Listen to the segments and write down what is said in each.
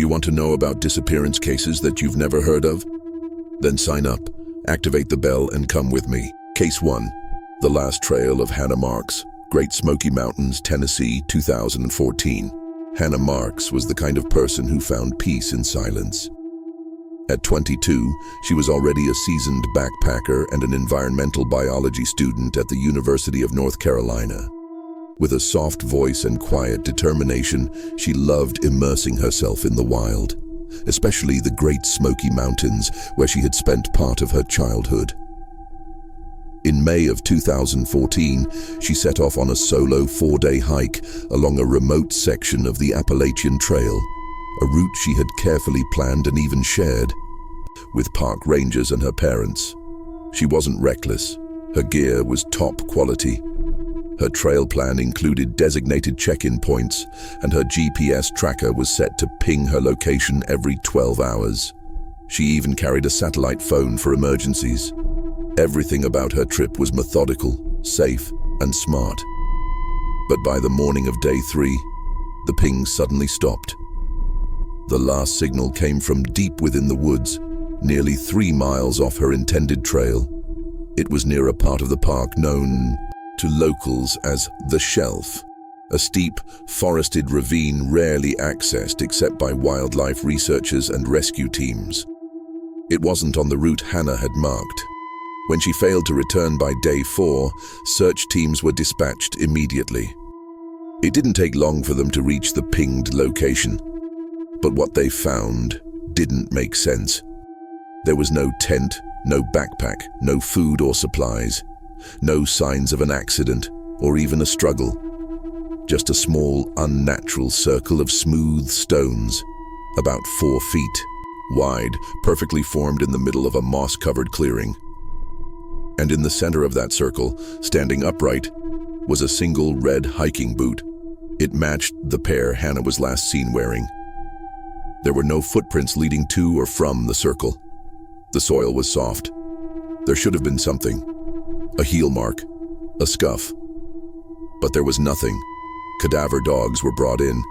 you want to know about disappearance cases that you've never heard of? Then sign up, activate the bell, and come with me. Case 1. The Last Trail of Hannah Marks, Great Smoky Mountains, Tennessee, 2014. Hannah Marks was the kind of person who found peace in silence. At 22, she was already a seasoned backpacker and an environmental biology student at the University of North Carolina. With a soft voice and quiet determination, she loved immersing herself in the wild, especially the Great Smoky Mountains, where she had spent part of her childhood. In May of 2014, she set off on a solo 4-day hike along a remote section of the Appalachian Trail, a route she had carefully planned and even shared with park rangers and her parents. She wasn't reckless. Her gear was top quality. Her trail plan included designated check-in points, and her GPS tracker was set to ping her location every 12 hours. She even carried a satellite phone for emergencies. Everything about her trip was methodical, safe, and smart. But by the morning of day 3, the pings suddenly stopped. The last signal came from deep within the woods, nearly 3 miles off her intended trail. It was near a part of the park known to locals as the Shelf, a steep, forested ravine rarely accessed except by wildlife researchers and rescue teams. It wasn't on the route Hannah had marked. When she failed to return by day 4, search teams were dispatched immediately. It didn't take long for them to reach the pinged location, but what they found didn't make sense. There was no tent, no backpack, no food or supplies, no signs of an accident or even a struggle. Just a small, unnatural circle of smooth stones, about 4 feet wide, perfectly formed in the middle of a moss-covered clearing. And in the center of that circle, standing upright, was a single red hiking boot. It matched the pair Hannah was last seen wearing. There were no footprints leading to or from the circle. The soil was soft. There should have been something. A heel mark, a scuff. But there was nothing. Cadaver dogs were brought in.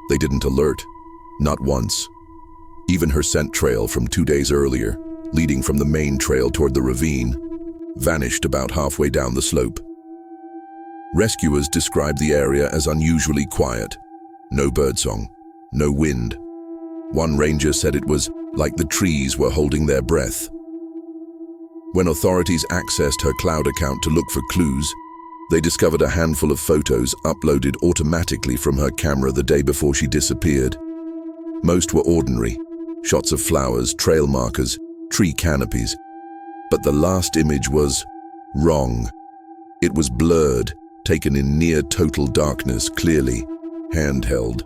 They didn't alert, not once. Even her scent trail from 2 days earlier, leading from the main trail toward the ravine, vanished about halfway down the slope. Rescuers described the area as unusually quiet. No birdsong, no wind. One ranger said it was like the trees were holding their breath. When authorities accessed her cloud account to look for clues, they discovered a handful of photos uploaded automatically from her camera the day before she disappeared. Most were ordinary, shots of flowers, trail markers, tree canopies. But the last image was wrong. It was blurred, taken in near total darkness, clearly handheld.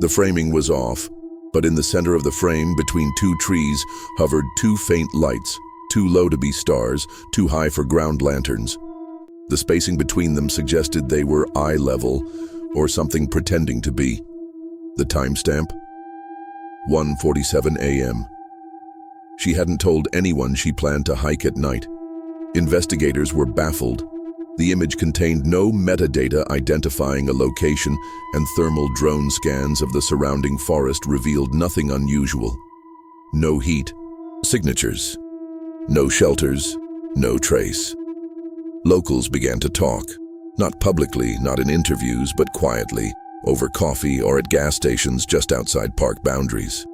The framing was off, but in the center of the frame, between 2 trees, hovered 2 faint lights, too low to be stars, too high for ground lanterns. The spacing between them suggested they were eye level, or something pretending to be. The timestamp? 1:47 a.m. She hadn't told anyone she planned to hike at night. Investigators were baffled. The image contained no metadata identifying a location, and thermal drone scans of the surrounding forest revealed nothing unusual. No heat signatures. No shelters, no trace. Locals began to talk, not publicly, not in interviews, but quietly, over coffee or at gas stations just outside park boundaries.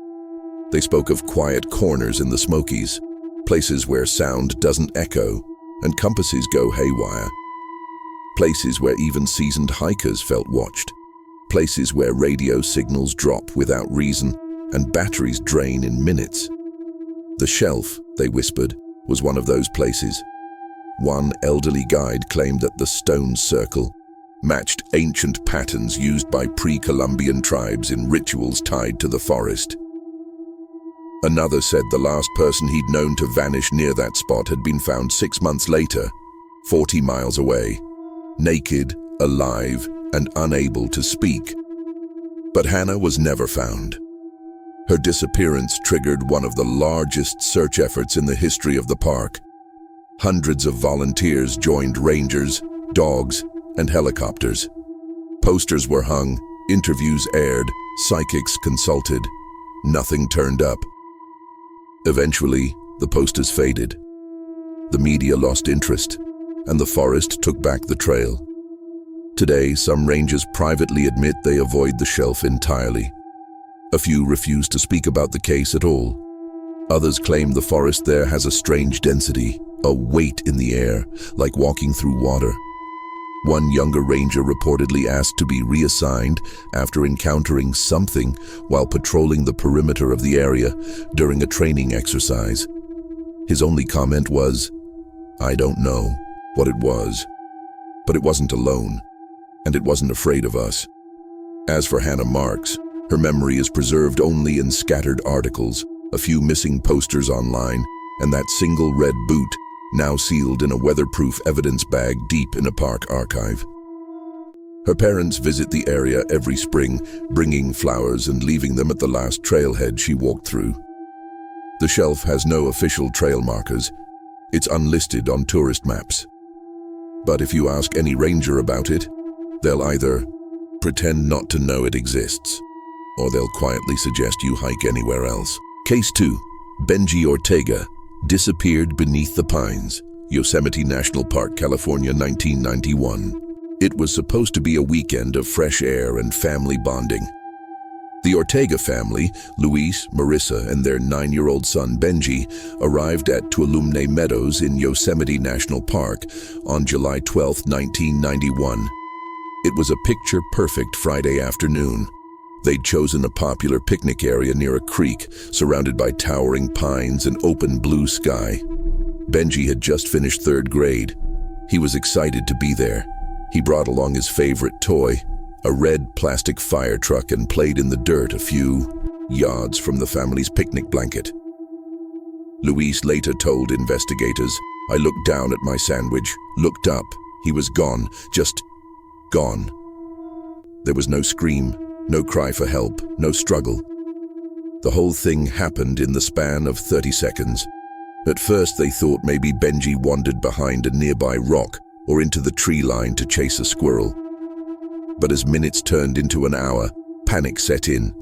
They spoke of quiet corners in the Smokies, places where sound doesn't echo and compasses go haywire. Places where even seasoned hikers felt watched. Places where radio signals drop without reason and batteries drain in minutes. The Shelf, they whispered, was one of those places. One elderly guide claimed that the stone circle matched ancient patterns used by pre-Columbian tribes in rituals tied to the forest. Another said the last person he'd known to vanish near that spot had been found 6 months later, 40 miles away, naked, alive, and unable to speak. But Hannah was never found. Her disappearance triggered one of the largest search efforts in the history of the park. Hundreds of volunteers joined rangers, dogs, and helicopters. Posters were hung, interviews aired, psychics consulted, Nothing turned up. Eventually, the posters faded. The media lost interest, and the forest took back the trail. Today, some rangers privately admit they avoid the shelf entirely. A few refuse to speak about the case at all. Others claim the forest there has a strange density, a weight in the air, like walking through water. One younger ranger reportedly asked to be reassigned after encountering something while patrolling the perimeter of the area during a training exercise. His only comment was, "I don't know what it was, but it wasn't alone, and it wasn't afraid of us." As for Hannah Marks, her memory is preserved only in scattered articles, a few missing posters online, and that single red boot, now sealed in a weatherproof evidence bag deep in a park archive. Her parents visit the area every spring, bringing flowers and leaving them at the last trailhead she walked through. The shelf has no official trail markers. It's unlisted on tourist maps. But if you ask any ranger about it, they'll either pretend not to know it exists, or they'll quietly suggest you hike anywhere else. Case 2. Benji Ortega, disappeared beneath the pines, Yosemite National Park, California, 1991. It was supposed to be a weekend of fresh air and family bonding. The Ortega family, Luis, Marissa, and their 9-year-old son Benji, arrived at Tuolumne Meadows in Yosemite National Park on July 12, 1991. It was a picture-perfect Friday afternoon. They'd chosen a popular picnic area near a creek, surrounded by towering pines and open blue sky. Benji had just finished 3rd grade. He was excited to be there. He brought along his favorite toy, a red plastic fire truck, and played in the dirt a few yards from the family's picnic blanket. Luis later told investigators, "I looked down at my sandwich, looked up. He was gone, just gone." There was no scream, no cry for help, no struggle. The whole thing happened in the span of 30 seconds. At first they thought maybe Benji wandered behind a nearby rock or into the tree line to chase a squirrel. But as minutes turned into an hour, panic set in.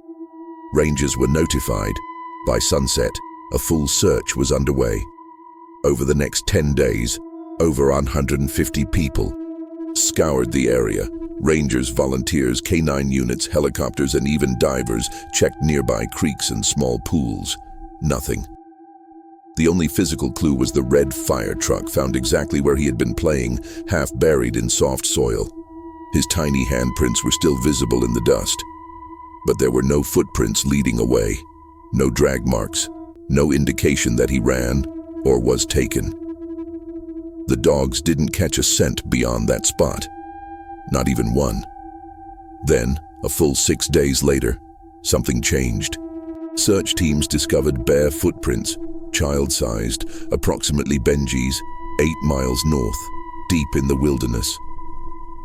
Rangers were notified. By sunset, a full search was underway. Over the next 10 days, over 150 people scoured the area. Rangers, volunteers, K9 units, helicopters, and even divers checked nearby creeks and small pools. Nothing. The only physical clue was the red fire truck found exactly where he had been playing, half buried in soft soil. His tiny handprints were still visible in the dust. But there were no footprints leading away, no drag marks, no indication that he ran or was taken. The dogs didn't catch a scent beyond that spot. Not even one. Then, a full 6 days later, something changed. Search teams discovered bare footprints, child-sized, approximately Benji's, 8 miles north, deep in the wilderness.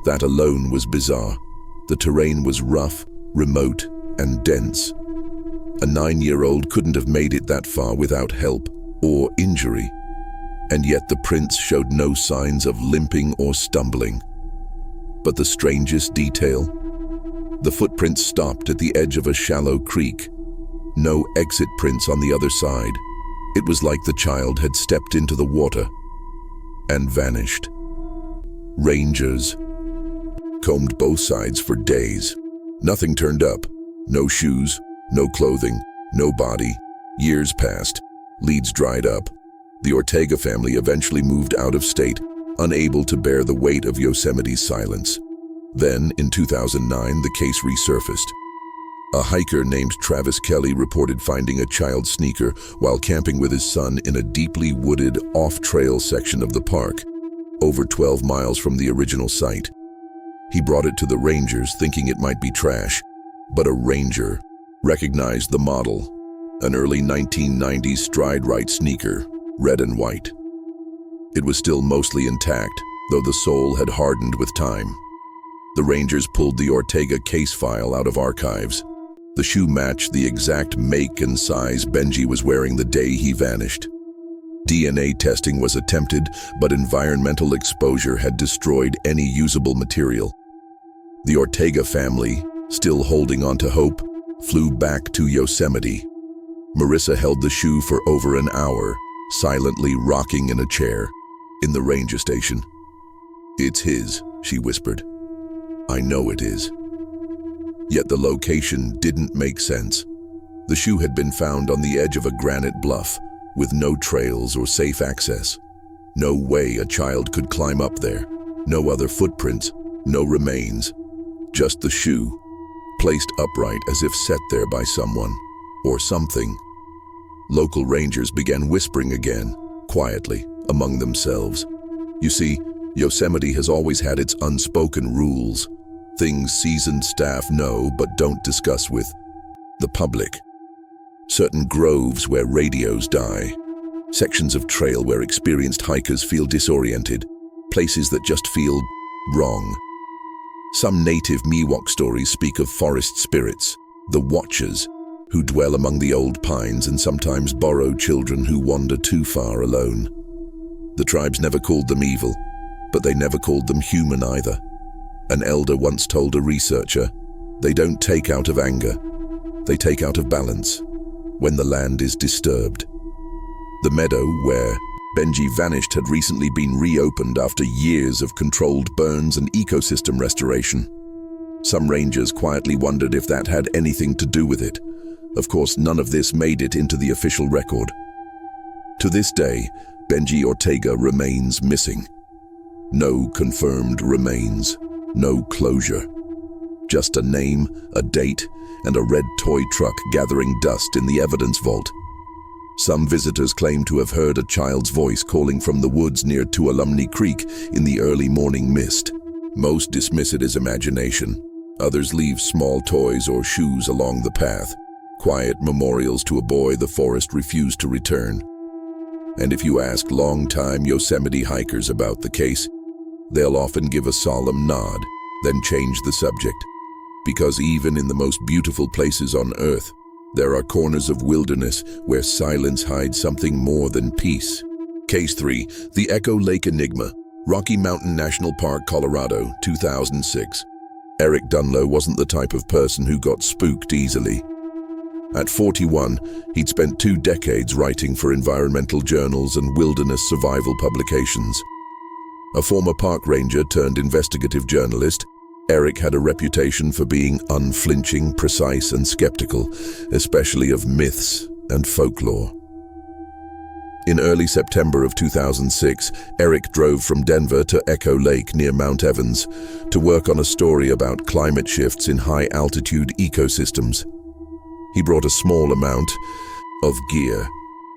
That alone was bizarre. The terrain was rough, remote, and dense. A 9-year-old couldn't have made it that far without help or injury. And yet the prints showed no signs of limping or stumbling. But the strangest detail? The footprints stopped at the edge of a shallow creek. No exit prints on the other side. It was like the child had stepped into the water and vanished. Rangers combed both sides for days. Nothing turned up. No shoes, no clothing, no body. Years passed. Leads dried up. The Ortega family eventually moved out of state, unable to bear the weight of Yosemite's silence. Then, in 2009, the case resurfaced. A hiker named Travis Kelly reported finding a child sneaker while camping with his son in a deeply wooded, off-trail section of the park, over 12 miles from the original site. He brought it to the rangers, thinking it might be trash, but a ranger recognized the model, an early 1990s stride-right sneaker, red and white. It was still mostly intact, though the sole had hardened with time. The rangers pulled the Ortega case file out of archives. The shoe matched the exact make and size Benji was wearing the day he vanished. DNA testing was attempted, but environmental exposure had destroyed any usable material. The Ortega family, still holding on to hope, flew back to Yosemite. Marissa held the shoe for over an hour, silently rocking in a chair in the ranger station. "It's his," she whispered. "I know it is." Yet the location didn't make sense. The shoe had been found on the edge of a granite bluff, with no trails or safe access. No way a child could climb up there. No other footprints, no remains. Just the shoe, placed upright as if set there by someone or something. Local rangers began whispering again, quietly, among themselves. You see, Yosemite has always had its unspoken rules, things seasoned staff know but don't discuss with the public. Certain groves where radios die, sections of trail where experienced hikers feel disoriented, places that just feel wrong. Some native Miwok stories speak of forest spirits, the Watchers, who dwell among the old pines and sometimes borrow children who wander too far alone. The tribes never called them evil, but they never called them human either. An elder once told a researcher, "They don't take out of anger, they take out of balance, when the land is disturbed." The meadow where Benji vanished had recently been reopened after years of controlled burns and ecosystem restoration. Some rangers quietly wondered if that had anything to do with it. Of course, none of this made it into the official record. To this day, Benji Ortega remains missing. No confirmed remains, no closure. Just a name, a date, and a red toy truck gathering dust in the evidence vault. Some visitors claim to have heard a child's voice calling from the woods near Tuolumne Creek in the early morning mist. Most dismiss it as imagination. Others leave small toys or shoes along the path, quiet memorials to a boy the forest refused to return. And if you ask long-time Yosemite hikers about the case, they'll often give a solemn nod, then change the subject. Because even in the most beautiful places on Earth, there are corners of wilderness where silence hides something more than peace. Case 3, the Echo Lake Enigma, Rocky Mountain National Park, Colorado, 2006. Eric Dunlow wasn't the type of person who got spooked easily. At 41, he'd spent 2 decades writing for environmental journals and wilderness survival publications. A former park ranger turned investigative journalist, Eric had a reputation for being unflinching, precise, and skeptical, especially of myths and folklore. In early September of 2006, Eric drove from Denver to Echo Lake near Mount Evans to work on a story about climate shifts in high-altitude ecosystems. He brought a small amount of gear,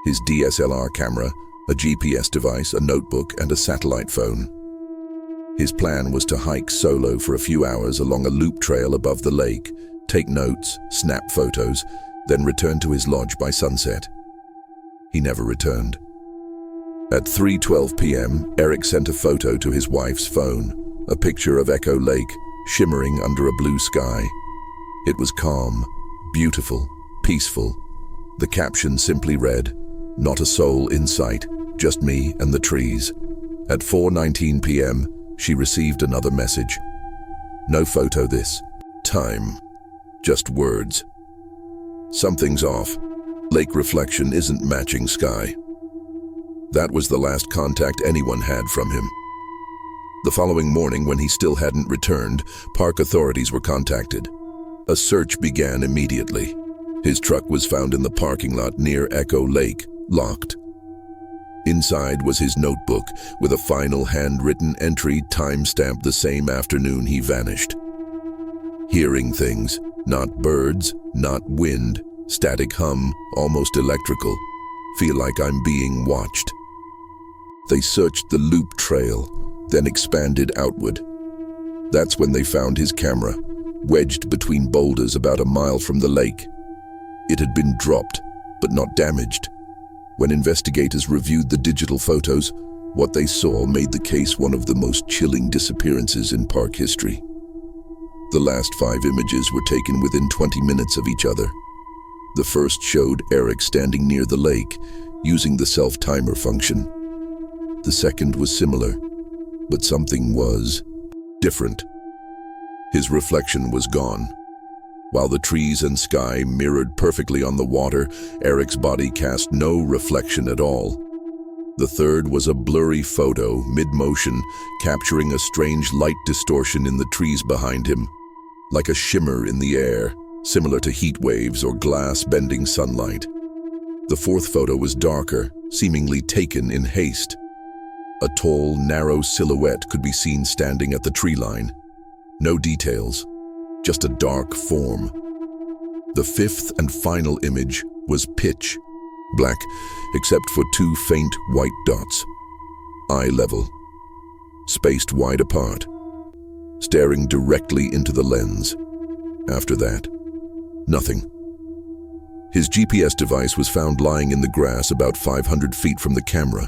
his DSLR camera, a GPS device, a notebook, and a satellite phone. His plan was to hike solo for a few hours along a loop trail above the lake, take notes, snap photos, then return to his lodge by sunset. He never returned. At 3:12 p.m., Eric sent a photo to his wife's phone, a picture of Echo Lake shimmering under a blue sky. It was calm, beautiful, peaceful. The caption simply read, "Not a soul in sight, just me and the trees." At 4:19 p.m., she received another message. No photo this time, just words. Something's off. Lake reflection isn't matching sky. That was the last contact anyone had from him. The following morning, when he still hadn't returned, park authorities were contacted. A search began immediately. His truck was found in the parking lot near Echo Lake, locked. Inside was his notebook with a final handwritten entry time-stamped the same afternoon he vanished. Hearing things, not birds, not wind, static hum, almost electrical. Feel like I'm being watched. They searched the loop trail, then expanded outward. That's when they found his camera, wedged between boulders about a mile from the lake. It had been dropped, but not damaged. When investigators reviewed the digital photos, what they saw made the case one of the most chilling disappearances in park history. The last 5 images were taken within 20 minutes of each other. The first showed Eric standing near the lake, using the self-timer function. The second was similar, but something was different. His reflection was gone. While the trees and sky mirrored perfectly on the water, Eric's body cast no reflection at all. The third was a blurry photo, mid-motion, capturing a strange light distortion in the trees behind him, like a shimmer in the air, similar to heat waves or glass bending sunlight. The fourth photo was darker, seemingly taken in haste. A tall, narrow silhouette could be seen standing at the tree line. No details, just a dark form. The fifth and final image was pitch black, except for two faint white dots, eye level, spaced wide apart, staring directly into the lens. After that, nothing. His GPS device was found lying in the grass about 500 feet from the camera.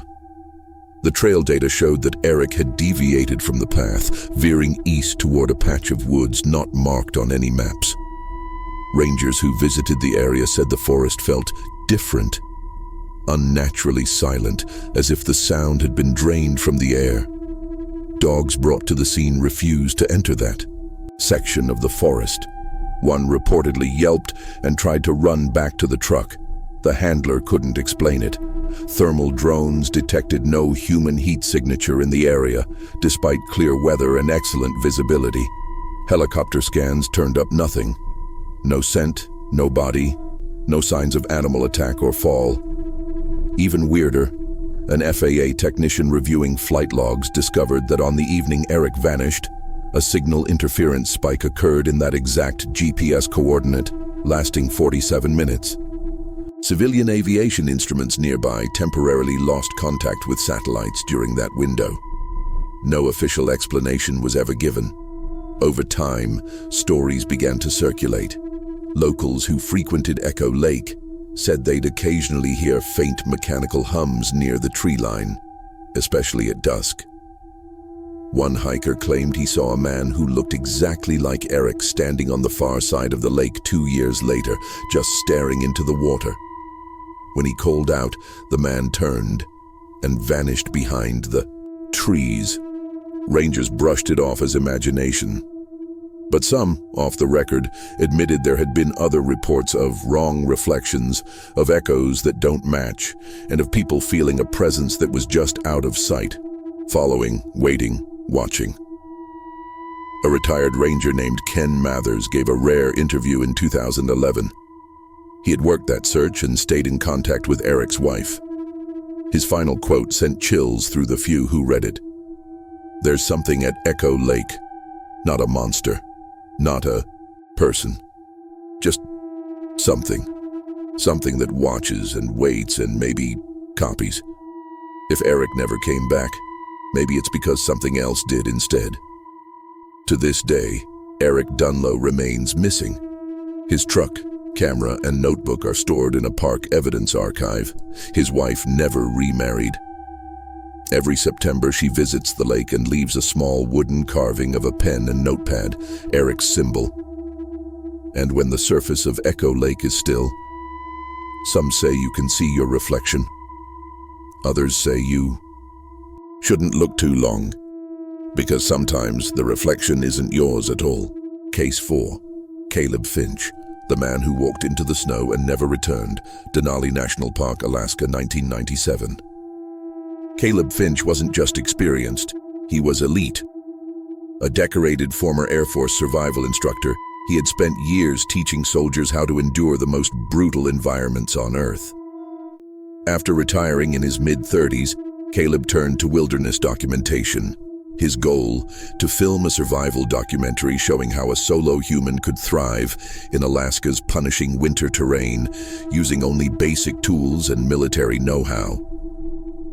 The trail data showed that Eric had deviated from the path, veering east toward a patch of woods not marked on any maps. Rangers who visited the area said the forest felt different, unnaturally silent, as if the sound had been drained from the air. Dogs brought to the scene refused to enter that section of the forest. One reportedly yelped and tried to run back to the truck. The handler couldn't explain it. Thermal drones detected no human heat signature in the area, despite clear weather and excellent visibility. Helicopter scans turned up nothing. No scent, no body, no signs of animal attack or fall. Even weirder, an FAA technician reviewing flight logs discovered that on the evening Eric vanished, a signal interference spike occurred in that exact GPS coordinate, lasting 47 minutes. Civilian aviation instruments nearby temporarily lost contact with satellites during that window. No official explanation was ever given. Over time, stories began to circulate. Locals who frequented Echo Lake said they'd occasionally hear faint mechanical hums near the tree line, especially at dusk. One hiker claimed he saw a man who looked exactly like Eric standing on the far side of the lake 2 years later, just staring into the water. When he called out, the man turned and vanished behind the trees. Rangers brushed it off as imagination. But some, off the record, admitted there had been other reports of wrong reflections, of echoes that don't match, and of people feeling a presence that was just out of sight, following, waiting, watching. A retired ranger named Ken Mathers gave a rare interview in 2011. He had worked that search and stayed in contact with Eric's wife. His final quote sent chills through the few who read it. "There's something at Echo Lake. Not a monster. Not a person. Just something. Something that watches and waits and maybe copies. If Eric never came back, maybe it's because something else did instead." To this day, Eric Dunlow remains missing. His truck, camera, and notebook are stored in a park evidence archive. His wife never remarried. Every September, she visits the lake and leaves a small wooden carving of a pen and notepad, Eric's symbol. And when the surface of Echo Lake is still, some say you can see your reflection. Others say you shouldn't look too long, because sometimes the reflection isn't yours at all. Case 4. Caleb Finch, the man who walked into the snow and never returned. Denali National Park, Alaska, 1997. Caleb Finch wasn't just experienced, he was elite. A decorated former Air Force survival instructor, he had spent years teaching soldiers how to endure the most brutal environments on Earth. After retiring in his mid-30s, Caleb turned to wilderness documentation. His goal, to film a survival documentary showing how a solo human could thrive in Alaska's punishing winter terrain, using only basic tools and military know-how.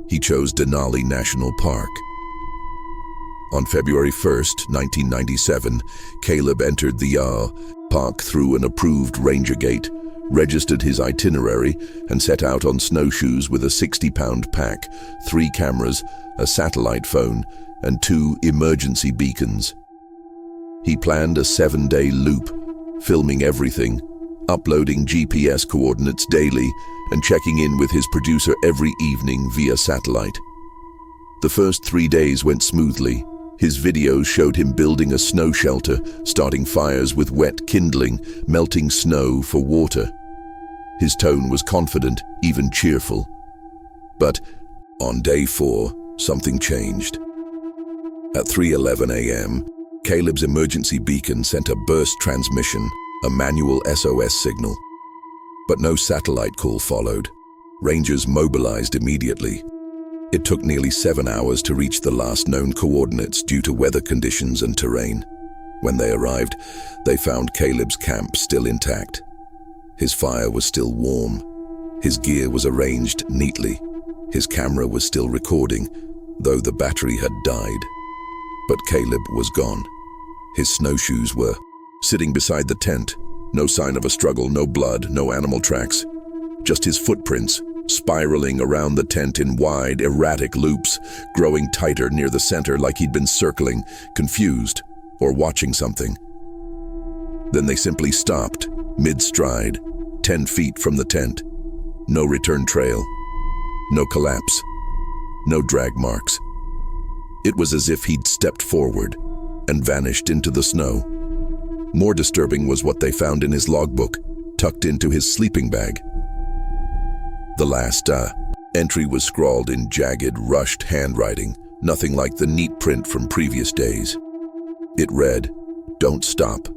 He chose Denali National Park. On February 1st, 1997, Caleb entered the park through an approved ranger gate, registered his itinerary, and set out on snowshoes with a 60-pound pack, 3 cameras, a satellite phone, and 2 emergency beacons. He planned a 7-day loop, filming everything, uploading GPS coordinates daily, and checking in with his producer every evening via satellite. The first 3 days went smoothly. His videos showed him building a snow shelter, starting fires with wet kindling, melting snow for water. His tone was confident, even cheerful. But on day 4, something changed. At 3:11 a.m., Caleb's emergency beacon sent a burst transmission, a manual SOS signal. But no satellite call followed. Rangers mobilized immediately. It took nearly 7 hours to reach the last known coordinates due to weather conditions and terrain. When they arrived, they found Caleb's camp still intact. His fire was still warm. His gear was arranged neatly. His camera was still recording, though the battery had died. But Caleb was gone. His snowshoes were sitting beside the tent. No sign of a struggle, no blood, no animal tracks. Just his footprints, spiraling around the tent in wide, erratic loops, growing tighter near the center like he'd been circling, confused, or watching something. Then they simply stopped, mid-stride, 10 feet from the tent. No return trail, no collapse, no drag marks. It was as if he'd stepped forward and vanished into the snow. More disturbing was what they found in his logbook, tucked into his sleeping bag. The last entry was scrawled in jagged, rushed handwriting, nothing like the neat print from previous days. It read, "Don't stop.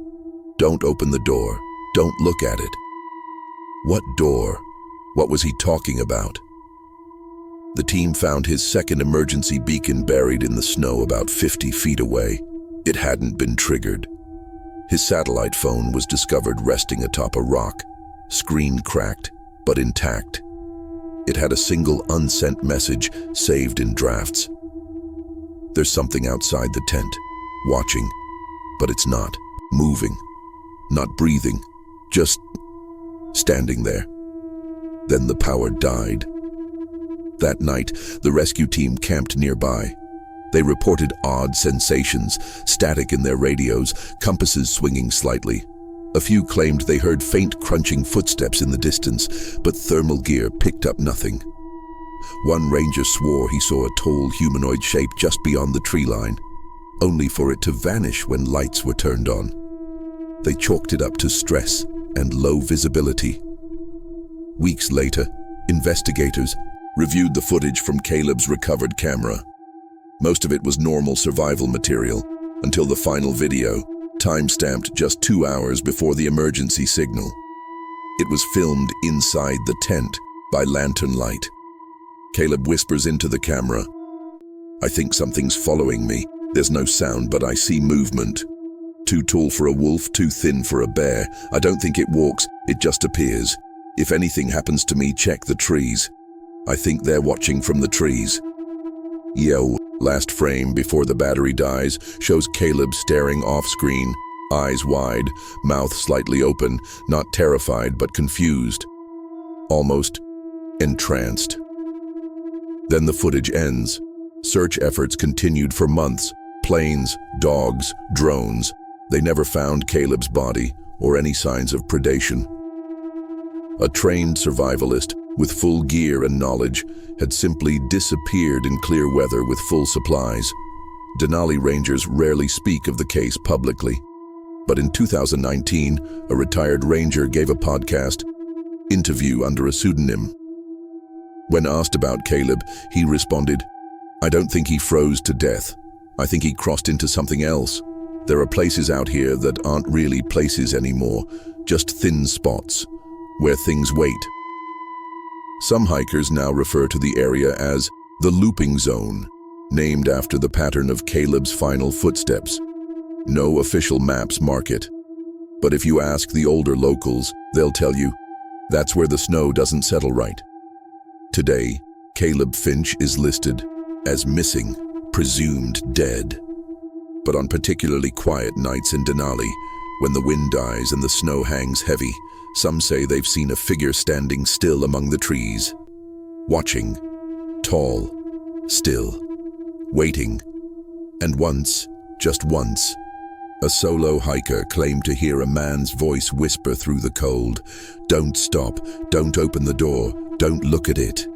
Don't open the door. Don't look at it." What door? What was he talking about? The team found his second emergency beacon buried in the snow about 50 feet away. It hadn't been triggered. His satellite phone was discovered resting atop a rock, screen cracked, but intact. It had a single unsent message saved in drafts. There's something outside the tent, watching, but it's not moving, not breathing, just standing there. Then the power died. That night, the rescue team camped nearby. They reported odd sensations, static in their radios, compasses swinging slightly. A few claimed they heard faint crunching footsteps in the distance, but thermal gear picked up nothing. One ranger swore he saw a tall humanoid shape just beyond the tree line, only for it to vanish when lights were turned on. They chalked it up to stress and low visibility. Weeks later, investigators reviewed the footage from Caleb's recovered camera. Most of it was normal survival material, until the final video, time-stamped just 2 hours before the emergency signal. It was filmed inside the tent by lantern light. Caleb whispers into the camera, "I think something's following me. There's no sound, but I see movement. Too tall for a wolf, too thin for a bear. I don't think it walks, it just appears. If anything happens to me, check the trees. I think they're watching from the trees." Yo, last frame before the battery dies shows Caleb staring off-screen, eyes wide, mouth slightly open, not terrified but confused, almost entranced. Then the footage ends. Search efforts continued for months. Planes, dogs, drones. They never found Caleb's body or any signs of predation. A trained survivalist with full gear and knowledge had simply disappeared in clear weather with full supplies. Denali Rangers rarely speak of the case publicly. But in 2019, a retired ranger gave a podcast interview under a pseudonym. When asked about Caleb, he responded, "I don't think he froze to death. I think he crossed into something else. There are places out here that aren't really places anymore, just thin spots, where things wait." Some hikers now refer to the area as the looping zone, named after the pattern of Caleb's final footsteps. No official maps mark it. But if you ask the older locals, they'll tell you, that's where the snow doesn't settle right. Today, Caleb Finch is listed as missing, presumed dead. But on particularly quiet nights in Denali, when the wind dies and the snow hangs heavy, some say they've seen a figure standing still among the trees, watching, tall, still, waiting. And once, just once, a solo hiker claimed to hear a man's voice whisper through the cold, "Don't stop, don't open the door, don't look at it."